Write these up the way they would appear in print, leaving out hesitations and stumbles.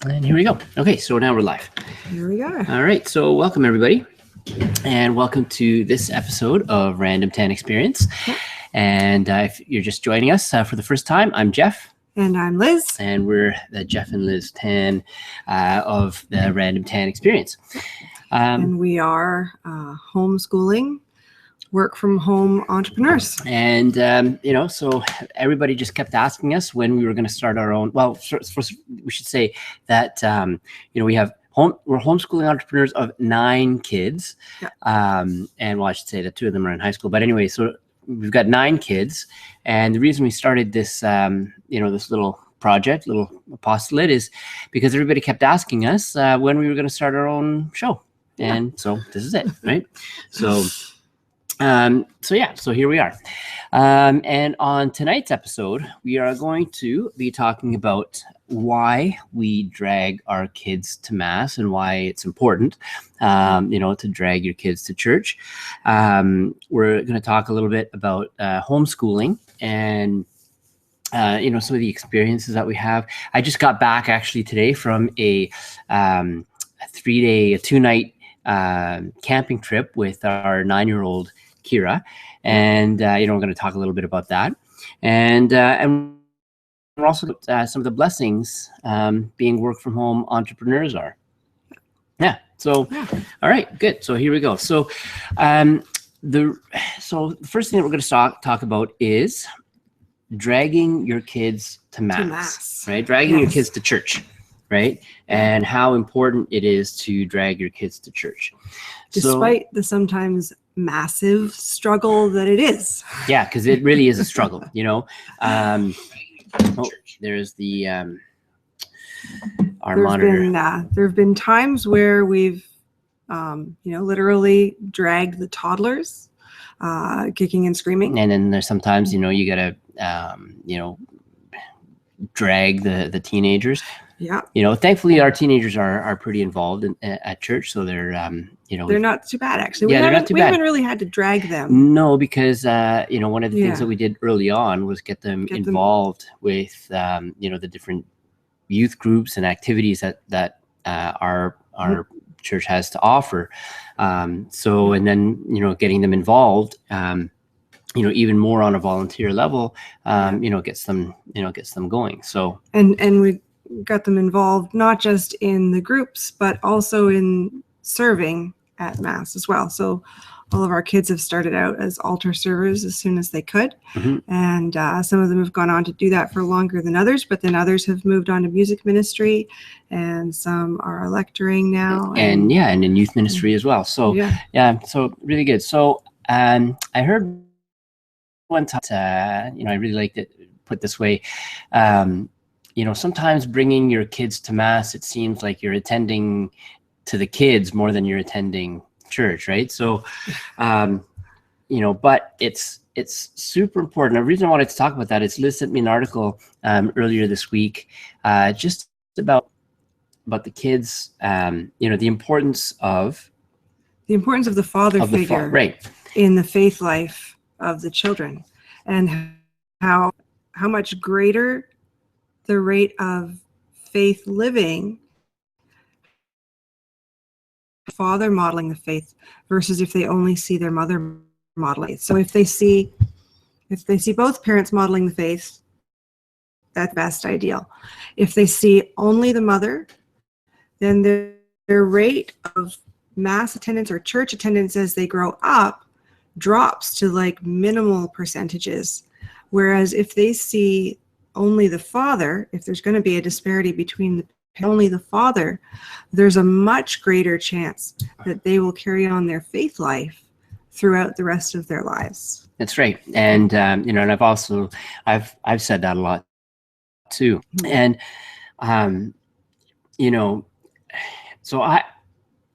And here we go. Okay, so now we're live. Here we are. All right, so welcome everybody, and welcome to this episode of Random 10 Experience. Yep. And if you're just joining us for the first time, I'm Jeff. And I'm Liz. And we're the Jeff and Liz 10 of the Random 10 Experience. And we are homeschooling, work from home entrepreneurs. And, so everybody just kept asking us when we were going to start our own. Well, first we should say that, we're homeschooling entrepreneurs of 9 kids. Yeah. And well, I should say that 2 of them are in high school. But anyway, so we've got 9 kids. And the reason we started this, this little project, little apostolate, is because everybody kept asking us when we were going to start our own show. Yeah. And so this is it, right? So here we are. And on tonight's episode, we are going to be talking about why we drag our kids to Mass and why it's important, to drag your kids to church. We're going to talk a little bit about homeschooling and, some of the experiences that we have. I just got back actually today from a 2-night camping trip with our 9-year-old Kira, and we're going to talk a little bit about that, and also some of the blessings being work from home entrepreneurs are. All right, good. So here we go. So the first thing that we're going to talk about is dragging your kids to Mass. Right? Dragging your kids to church. Right? And how important it is to drag your kids to church. Despite the sometimes massive struggle that it is. Yeah, because it really is a struggle, there's the our monitor. There have been times where we've literally dragged the toddlers, kicking and screaming. And then there's sometimes, you gotta drag the teenagers. Yeah. Thankfully our teenagers are pretty involved at church, so they're they're not too bad actually. They're not too bad. We haven't really had to drag them. No, because one of the things that we did early on was get them involved with the different youth groups and activities that our church has to offer. And then getting them involved even more on a volunteer level, gets them going. So and we got them involved not just in the groups but also in serving at Mass as well. So all of our kids have started out as altar servers as soon as they could. Mm-hmm. And some of them have gone on to do that for longer than others, but then others have moved on to music ministry, and some are lecturing now, and in youth ministry as well. So so really good. So I heard one time, I really liked it put this way. Sometimes bringing your kids to Mass, it seems like you're attending to the kids more than you're attending church, right? So, but it's super important. The reason I wanted to talk about that is Liz sent me an article earlier this week, just about the kids. The importance of the father figure, right, in the faith life of the children, and how much greater the rate of faith living, father modeling the faith versus if they only see their mother modeling it. So if they see both parents modeling the faith, that's best ideal. If they see only the mother, then their rate of Mass attendance or church attendance as they grow up drops to like minimal percentages. Whereas if they see only the father, if there's going to be a disparity between only the father, there's a much greater chance that they will carry on their faith life throughout the rest of their lives. That's right. And and I've said that a lot too. And so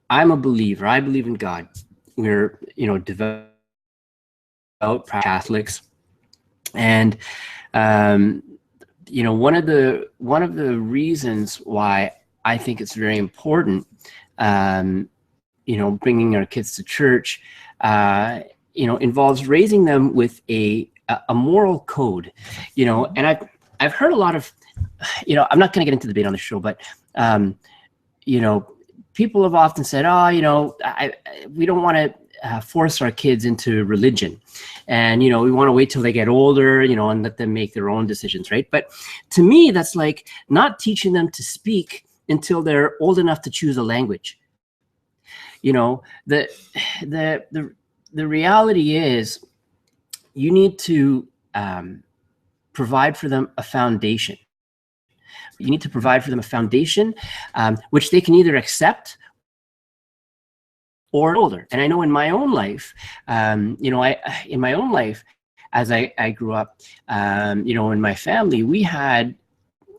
I'm a believer. I believe in God. We're devout Catholics, and one of the reasons why I think it's very important, bringing our kids to church, involves raising them with a moral code, and I've heard a lot of I'm not going to get into the debate on the show, but, people have often said, oh, we don't want to force our kids into religion. And, we want to wait till they get older, and let them make their own decisions, right? But to me, that's like not teaching them to speak until they're old enough to choose a language. The reality is you need to provide for them a foundation. You need to provide for them a foundation, which they can either accept or older. And I know in my own life, in my own life, as I grew up, in my family, we had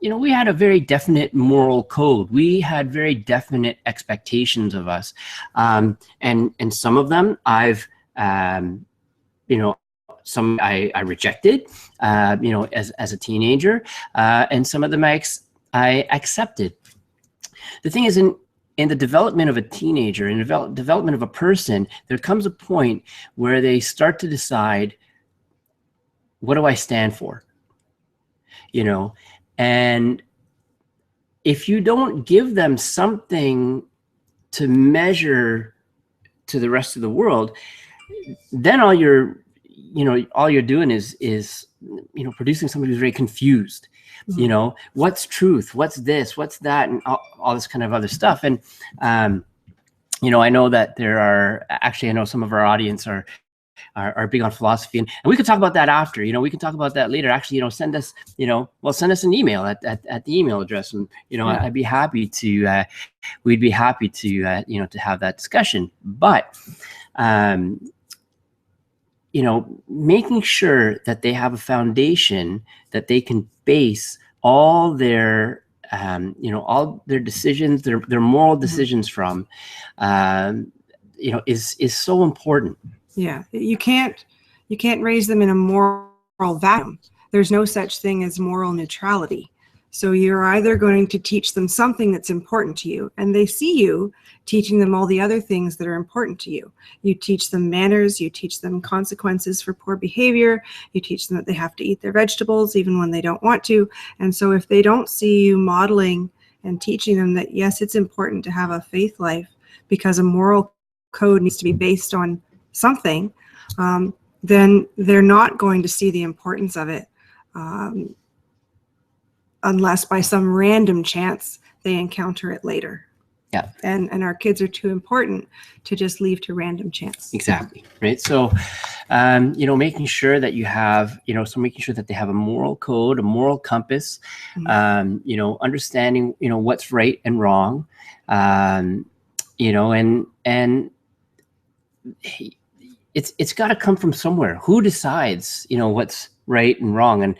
a very definite moral code. We had very definite expectations of us. And some of them some I rejected, as a teenager, and some of them I accepted. The thing is, in the development of a teenager, in the development of a person, there comes a point where they start to decide, what do I stand for? And if you don't give them something to measure to the rest of the world, then all you're doing is producing somebody who's very confused. Mm-hmm. What's truth? What's this? What's that? And all this kind of other stuff. And, I know that I know some of our audience are big on philosophy, and we could talk about that after. We can talk about that later. Actually, send us an email at the email address, and I'd be happy to. We'd be happy to to have that discussion. But making sure that they have a foundation that they can base all their all their decisions, their moral decisions from, is so important. Yeah, you can't raise them in a moral vacuum. There's no such thing as moral neutrality. So you're either going to teach them something that's important to you, and they see you teaching them all the other things that are important to you. You teach them manners, you teach them consequences for poor behavior, you teach them that they have to eat their vegetables even when they don't want to. And so if they don't see you modeling and teaching them that, yes, it's important to have a faith life because a moral code needs to be based on something, then they're not going to see the importance of it, unless by some random chance they encounter it later. Yeah. And our kids are too important to just leave to random chance. Exactly. Right. So, making sure that you have, making sure that they have a moral code, a moral compass, mm-hmm. Understanding, what's right and wrong, and it's got to come from somewhere. Who decides, what's right and wrong? And,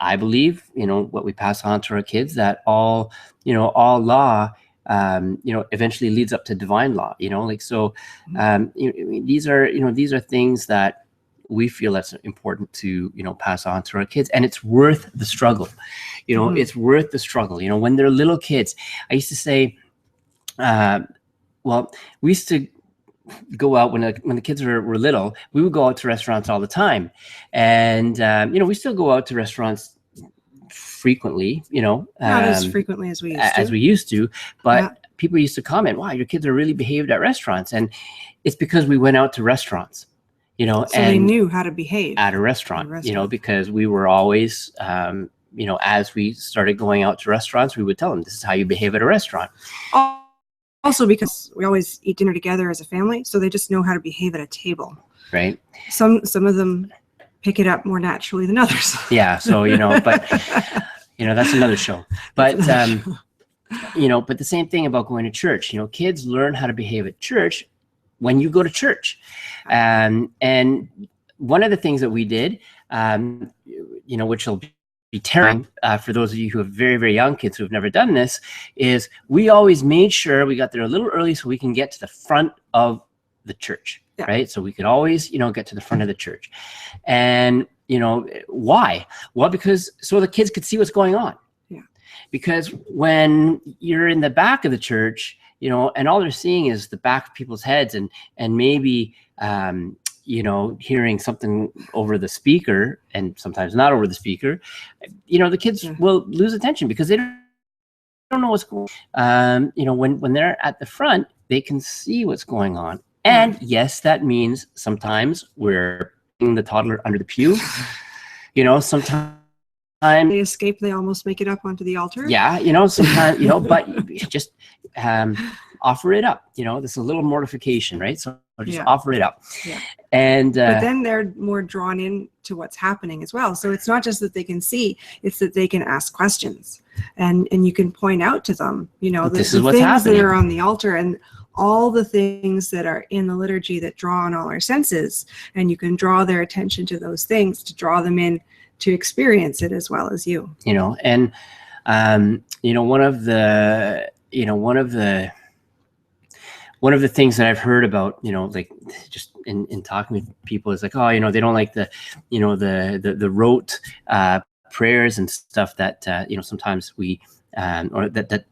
I believe, what we pass on to our kids, that all law, eventually leads up to divine law, so, these are things that we feel that's important to, pass on to our kids, and it's worth the struggle. Mm-hmm. It's worth the struggle. When they're little kids, I used to say, we used to go out when the kids were little. We would go out to restaurants all the time, and we still go out to restaurants frequently. Not as frequently as we used to. But people used to comment, "Wow, your kids are really behaved at restaurants," and it's because we went out to restaurants. So and they knew how to behave at a restaurant. Because we were always, as we started going out to restaurants, we would tell them, "This is how you behave at a restaurant." Also because we always eat dinner together as a family, so they just know how to behave at a table. Right. Some of them pick it up more naturally than others. Yeah. So, but, that's another show. But, but the same thing about going to church. Kids learn how to behave at church when you go to church. And one of the things that we did, which will be terrible for those of you who have very, very young kids who have never done this, is we always made sure we got there a little early so we can get to the front of the church. Yeah. Right. So we could always, get to the front of the church. And, why? Well, because so the kids could see what's going on. Yeah. Because when you're in the back of the church, and all they're seeing is the back of people's heads and maybe, hearing something over the speaker, and sometimes not over the speaker, the kids will lose attention because they don't know what's going on. When they're at the front, they can see what's going on. And yes, that means sometimes we're putting the toddler under the pew. Sometimes they escape, they almost make it up onto the altar. Yeah, sometimes, but just offer it up. There's a little mortification, right? So just offer it up. Yeah. And but then they're more drawn in to what's happening as well. So it's not just that they can see, it's that they can ask questions, and you can point out to them, the things that are on the altar and all the things that are in the liturgy that draw on all our senses, and you can draw their attention to those things to draw them in to experience it as well as you. And one of the things that I've heard about, like just in talking with people is like, oh, they don't like the rote prayers and stuff that sometimes we or that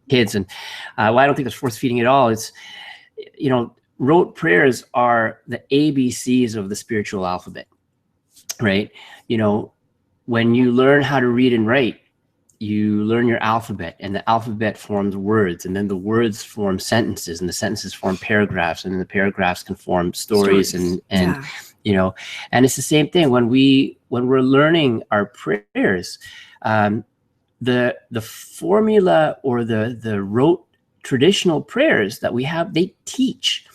kids, and well, I don't think it's force feeding at all. It's rote prayers are the ABCs of the spiritual alphabet, right? When you learn how to read and write, you learn your alphabet, and the alphabet forms words, and then the words form sentences, and the sentences form paragraphs, and then the paragraphs can form stories. and and it's the same thing when we're learning our prayers. The formula or the rote traditional prayers that we have, they teach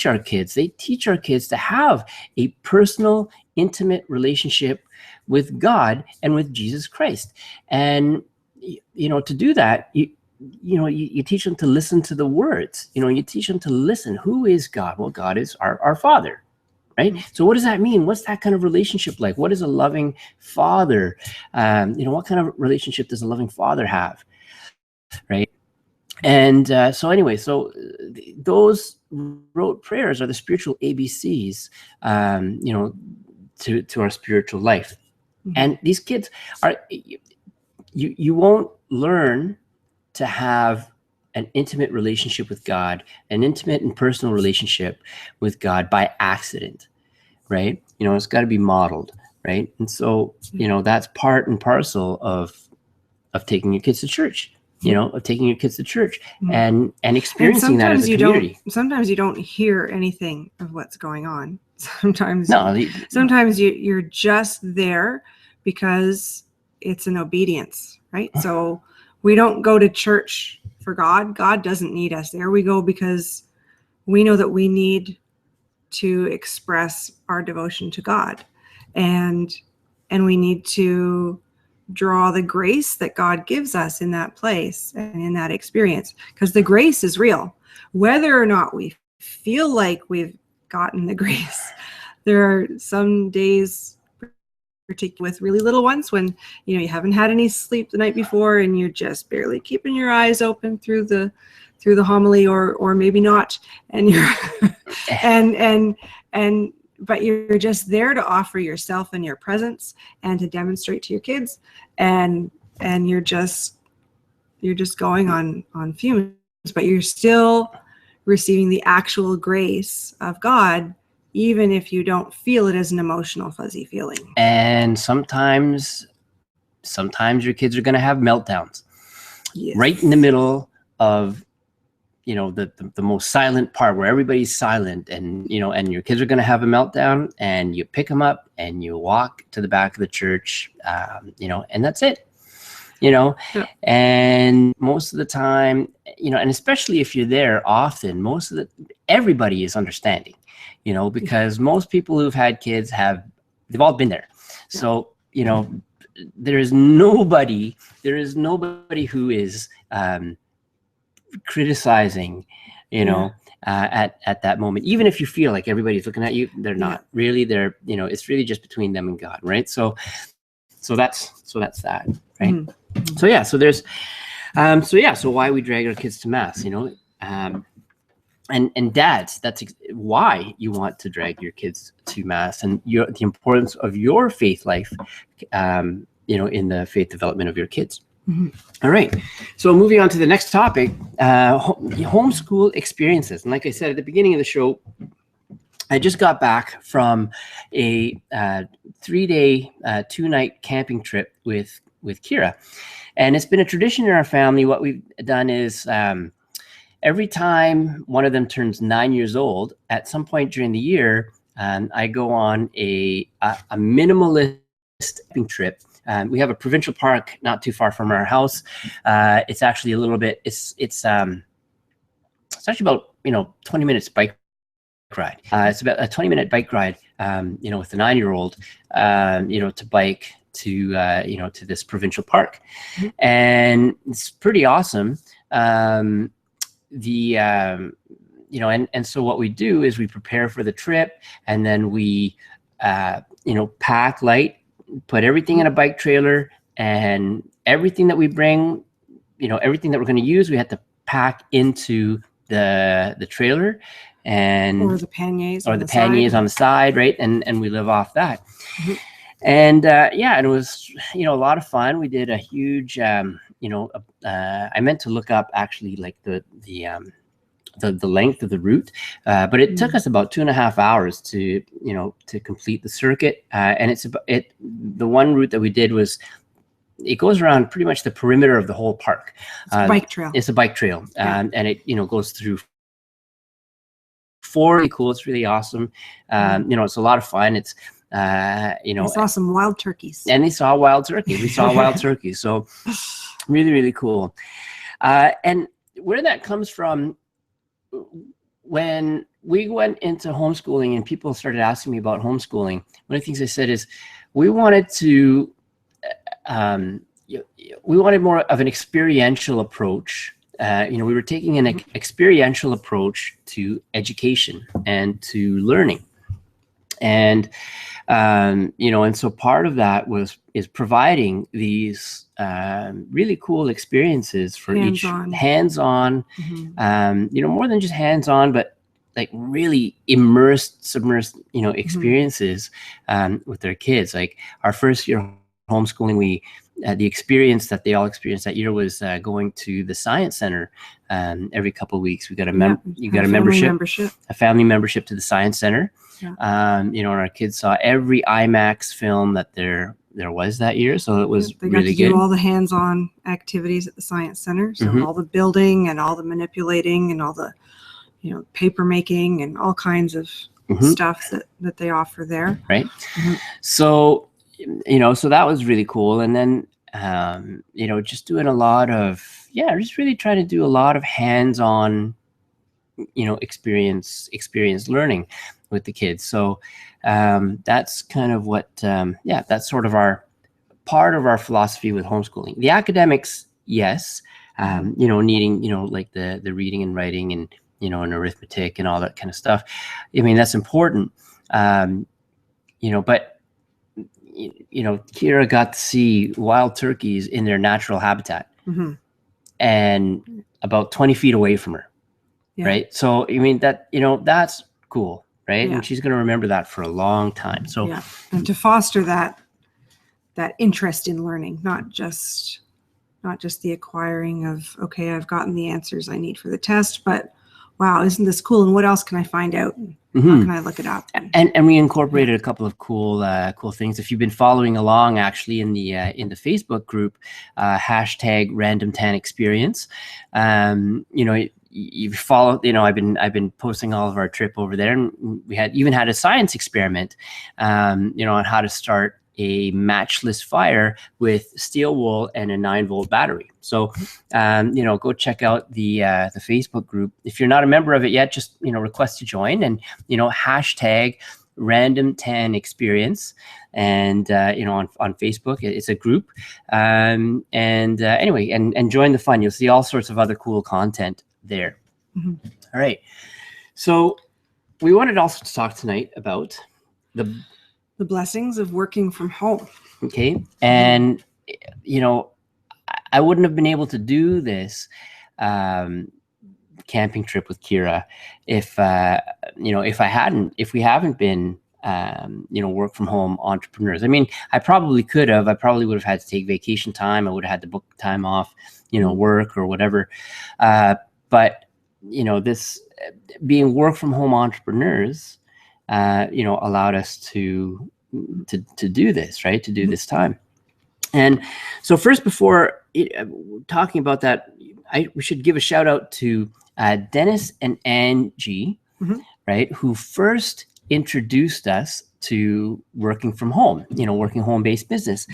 our kids to have a personal, intimate relationship with God and with Jesus Christ. And to do that, you teach them to listen to the words. You teach them to listen. Who is God? Well, God is our Father, right? So what does that mean? What's that kind of relationship like? What is a loving father? What kind of relationship does a loving father have, right? And so those rote prayers are the spiritual ABCs, to our spiritual life. And these kids are, you won't learn to have an intimate relationship with God, an intimate and personal relationship with God by accident, right? It's got to be modeled, right? And so, that's part and parcel of taking your kids to church, and experiencing that as a community. Sometimes you don't hear anything of what's going on. Sometimes you're just there because it's an obedience, right? So we don't go to church for God. God doesn't need us there. We go because we know that we need to express our devotion to God, and we need to draw the grace that God gives us in that place and in that experience, because the grace is real. Whether or not we feel like we've gotten the grace, there are some days, particularly with really little ones, when you haven't had any sleep the night before and you're just barely keeping your eyes open through the homily, or maybe not, and you're but you're just there to offer yourself and your presence and to demonstrate to your kids, and you're just going on fumes, but you're still receiving the actual grace of God, even if you don't feel it as an emotional fuzzy feeling. And sometimes your kids are going to have meltdowns, right in the middle of the most silent part, where everybody's silent, and and your kids are going to have a meltdown, and you pick them up and you walk to the back of the church, and that's it. And most of the time, and especially if you're there often, everybody is understanding, because most people who've had kids they've all been there. So, there is nobody who is criticizing, at that moment. Even if you feel like everybody's looking at you, they're not really. They're, it's really just between them and God, right? So that's that, right? Mm-hmm. So why we drag our kids to mass, and dads, that's why you want to drag your kids to mass, and the importance of your faith life, in the faith development of your kids. All right. So moving on to the next topic, homeschool experiences. And like I said at the beginning of the show, I just got back from a 3-day, 2-night camping trip with Kira. And it's been a tradition in our family. What we've done is every time one of them turns 9 years old, at some point during the year, I go on a minimalist camping trip. We have a provincial park not too far from our house. It's actually a little bit, it's actually about, 20 minutes bike ride. It's about a 20-minute bike ride, with the 9-year-old, to bike to, to this provincial park. And it's pretty awesome. And so what we do is we prepare for the trip, and then we, pack light, put everything in a bike trailer, and everything that we bring, everything that we're going to use, we have to pack into the trailer, and or the panniers on the side, right? And we live off that. And and it was, a lot of fun. We did a huge, I meant to look up actually like the length of the route, but it took us about 2.5 hours to complete the circuit. And the one route that we did was, it goes around pretty much the perimeter of the whole park. It's a bike trail. It's a bike trail, and it goes through 4. Really cool. It's really awesome. It's a lot of fun. It's I saw some wild turkeys. And they saw wild turkeys. We saw wild turkeys. So really, really cool. And where that comes from, when we went into homeschooling and people started asking me about homeschooling, one of the things I said is we wanted to, we wanted more of an experiential approach. We were taking an experiential approach to education and to learning. And, and so part of that is providing these really cool experiences for hands-on, more than just hands-on, but like really submersed, experiences with their kids. Like our first year homeschooling, the experience that they all experienced that year was going to the science center every couple of weeks. We got a family membership to the science center. Yeah. And our kids saw every IMAX film that there was that year, so it was they got really to good. Do all the hands-on activities at the science center, so all the building and all the manipulating and all the paper making and all kinds of stuff that they offer there. Right. So so that was really cool. And then just doing a lot of just really trying to do a lot of hands-on experience learning with the kids. So that's kind of what that's sort of part of our philosophy with homeschooling. The academics, yes, needing like the reading and writing and and arithmetic and all that kind of stuff. I mean, that's important. But Kira got to see wild turkeys in their natural habitat, and about 20 feet away from her. Yeah. Right. So, I mean, that, that's cool. Right. Yeah. And she's going to remember that for a long time. So, and to foster that interest in learning, not just the acquiring of, okay, I've gotten the answers I need for the test, but wow, isn't this cool? And what else can I find out? How can I look it up? And we incorporated a couple of cool things. If you've been following along, actually in the Facebook group, #RandomTanExperience, you follow. I've been posting all of our trip over there, and we even had a science experiment, on how to start a matchless fire with steel wool and a 9-volt battery. So, go check out the Facebook group. If you're not a member of it yet, just, request to join, and, #RandomTanExperience. And, on Facebook, it's a group. Anyway, and join the fun. You'll see all sorts of other cool content there. All right. So we wanted also to talk tonight about the blessings of working from home. Okay. And, I wouldn't have been able to do this camping trip with Kira if we haven't been work from home entrepreneurs. I mean, I probably could have. I probably would have had to take vacation time. I would have had to book time off, work or whatever. But this being work from home entrepreneurs, allowed us to do this, right? To do this time. And so first, before talking about that, we should give a shout out to Dennis and Angie, right? Who first introduced us to working from home, working home-based business.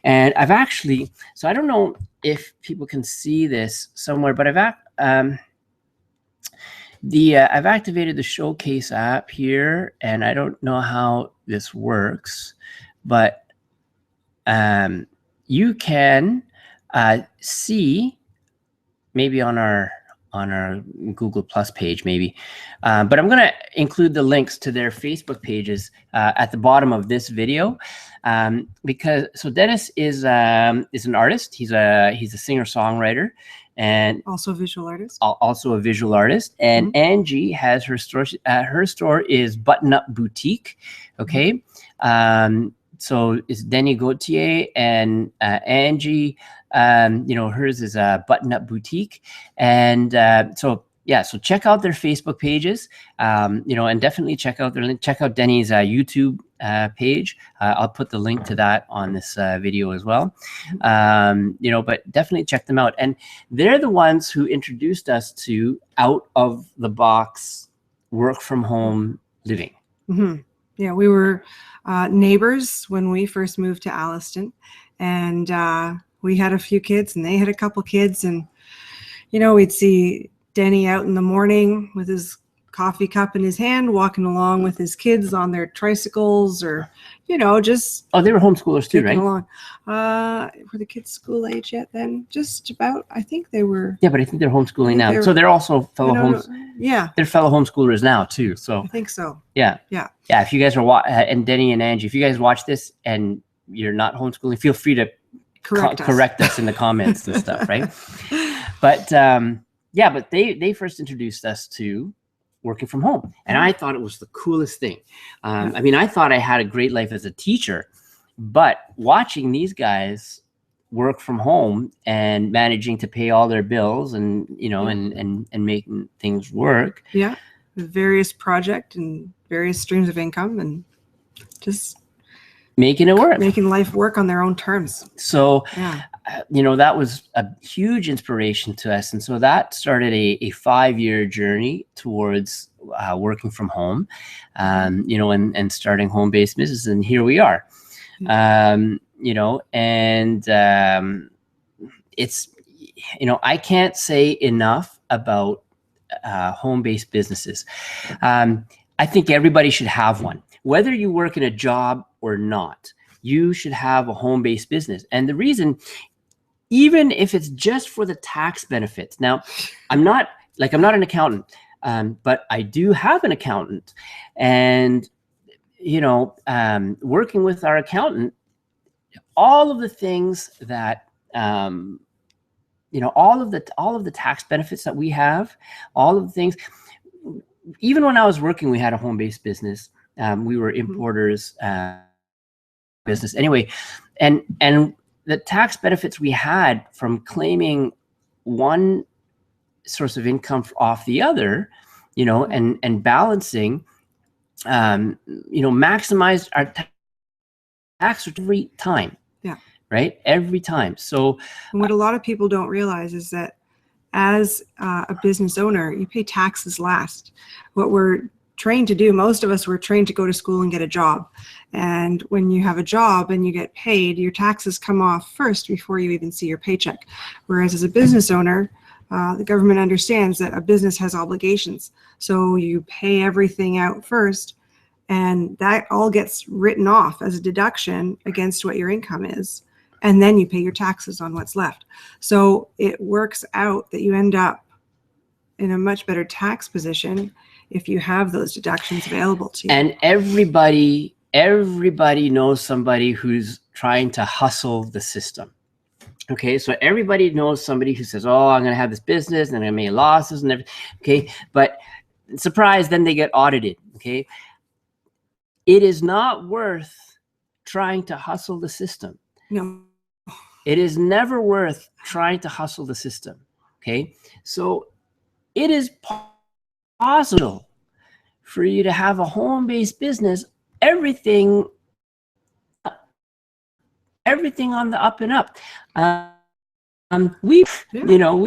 And I've actually, so I don't know if people can see this somewhere, but I've activated the Showcase app here, and I don't know how this works, but you can see maybe on our Google Plus page, maybe, but I'm going to include the links to their Facebook pages at the bottom of this video, because Dennis is an artist. He's a singer-songwriter, and also a visual artist. And Angie has her store. Her store is Button Up Boutique. Okay. So it's Denny Gauthier and Angie. Hers is a Button Up Boutique. And so check out their Facebook pages, and definitely check out Denny's YouTube page. I'll put the link to that on this video as well. But definitely check them out. And they're the ones who introduced us to out of the box work from home living. Yeah, we were neighbors when we first moved to Alliston, and we had a few kids and they had a couple kids, and we'd see Denny out in the morning with his coffee cup in his hand, walking along with his kids on their tricycles, or just they were homeschoolers too, right? Along. Were the kids school age yet then? Just about. I think they were. Yeah, but I think they're homeschooling now. So they're also fellow they're fellow homeschoolers now too. So I think so. Yeah. If you guys are and Denny and Angie, if you guys watch this and you're not homeschooling, feel free to correct us in the comments and stuff, right? But but they first introduced us to working from home, and I thought it was the coolest thing. I mean, I thought I had a great life as a teacher, but watching these guys work from home and managing to pay all their bills and and making things work. Yeah, various projects and various streams of income, and just making it work, making life work on their own terms. So that was a huge inspiration to us, and so that started a 5-year journey towards working from home, and starting home-based business, and here we are. It's I can't say enough about home-based businesses. I think everybody should have one. Whether you work in a job or not, you should have a home-based business. And the reason, even if it's just for the tax benefits. Now, I'm not an accountant, but I do have an accountant, and working with our accountant, all of the things that all of the tax benefits that we have, all of the things. Even when I was working, we had a home-based business. We were importers business anyway, and the tax benefits we had from claiming one source of income off the other, and balancing, maximized our tax every time. Yeah. Right. Every time. So what a lot of people don't realize is that as a business owner, you pay taxes last. What we're trained to do, most of us were trained to go to school and get a job. And when you have a job and you get paid, your taxes come off first before you even see your paycheck. Whereas as a business owner, the government understands that a business has obligations. So you pay everything out first, and that all gets written off as a deduction against what your income is. And then you pay your taxes on what's left. So it works out that you end up in a much better tax position if you have those deductions available to you. And everybody knows somebody who's trying to hustle the system. Okay, so everybody knows somebody who says, "Oh, I'm going to have this business and I'm going to make losses and everything." Okay, but surprise, then they get audited. Okay, it is not worth trying to hustle the system. No. It is never worth trying to hustle the system. Okay. So it is possible for you to have a home-based business, everything on the up and up. We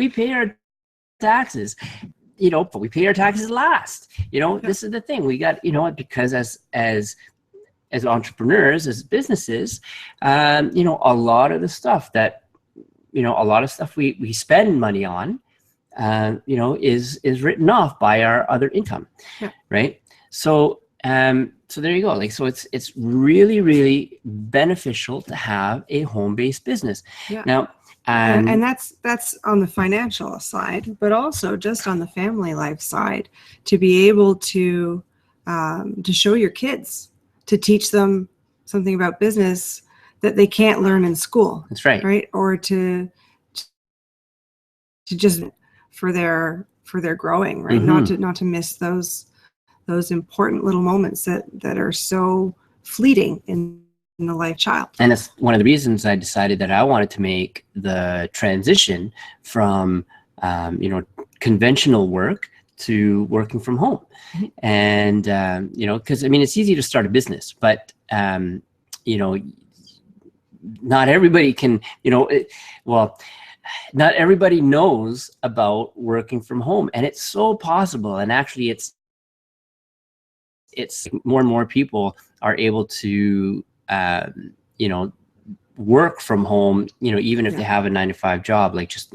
pay our taxes, but we pay our taxes last. This is the thing. We got, because as entrepreneurs, as businesses, a lot of the stuff that, we spend money on, is written off by our other income, right? So, so there you go. Like, so it's really, really beneficial to have a home-based business. Yeah. Now, and that's on the financial side, but also just on the family life side, to be able to show your kids, to teach them something about business that they can't learn in school. That's right. Right. Or to just for their growing, right? Mm-hmm. Not to miss those important little moments that are so fleeting in the life child. And that's one of the reasons I decided that I wanted to make the transition from, conventional work to working from home. Mm-hmm. And, because, it's easy to start a business, but, not everybody can, not everybody knows about working from home, and it's so possible. And actually it's more and more people are able to, work from home, even if they have a 9-to-5 job, like just,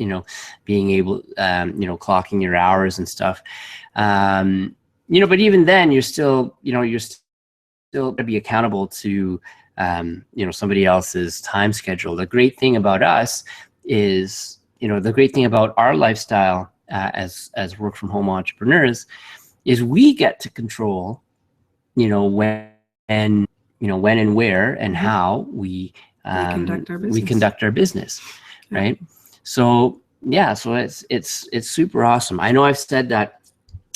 being able, clocking your hours and stuff. But even then you're still to be accountable to, somebody else's time schedule. The great thing about us is, the great thing about our lifestyle, as work from home entrepreneurs, is we get to control, when and where and how we conduct our business, right? So it's super awesome. I know I've said that.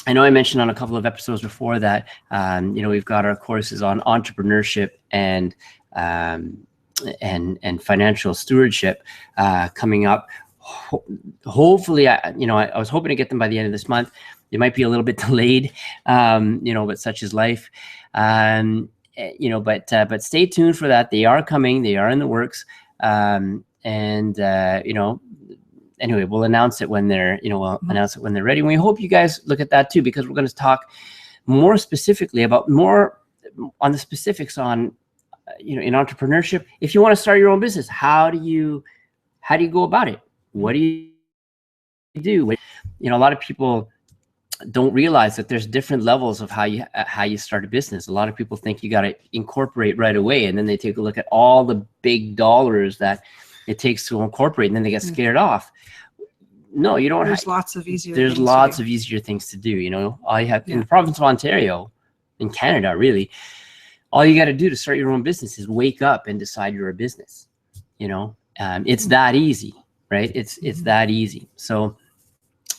I know I mentioned on a couple of episodes before that, we've got our courses on entrepreneurship and financial stewardship coming up. Hopefully, I was hoping to get them by the end of this month. They might be a little bit delayed, but such is life. But stay tuned for that. They are coming. They are in the works. Anyway, we'll announce it when they're, announce it when they're ready. And we hope you guys look at that too, because we're going to talk more specifically about more on the specifics on, in entrepreneurship. If you want to start your own business, how do you go about it? What do you do? A lot of people don't realize that there's different levels of how you start a business. A lot of people think you got to incorporate right away, and then they take a look at all the big dollars that it takes to incorporate, and then they get scared off. No, you don't. There's lots of easier things to do. All you have in the province of Ontario, in Canada, really, all you got to do to start your own business is wake up and decide you're a business. It's that easy, right? It's that easy. So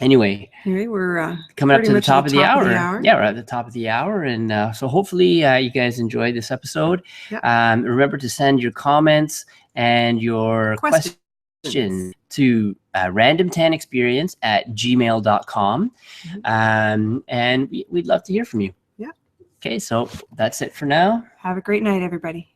anyway, we're coming up to the top of the hour. Yeah, we're at the top of the hour, and so hopefully you guys enjoyed this episode. Remember to send your comments and your questions to random10experience@gmail.com. And we'd love to hear from you. Yeah. Okay, so that's it for now. Have a great night, everybody.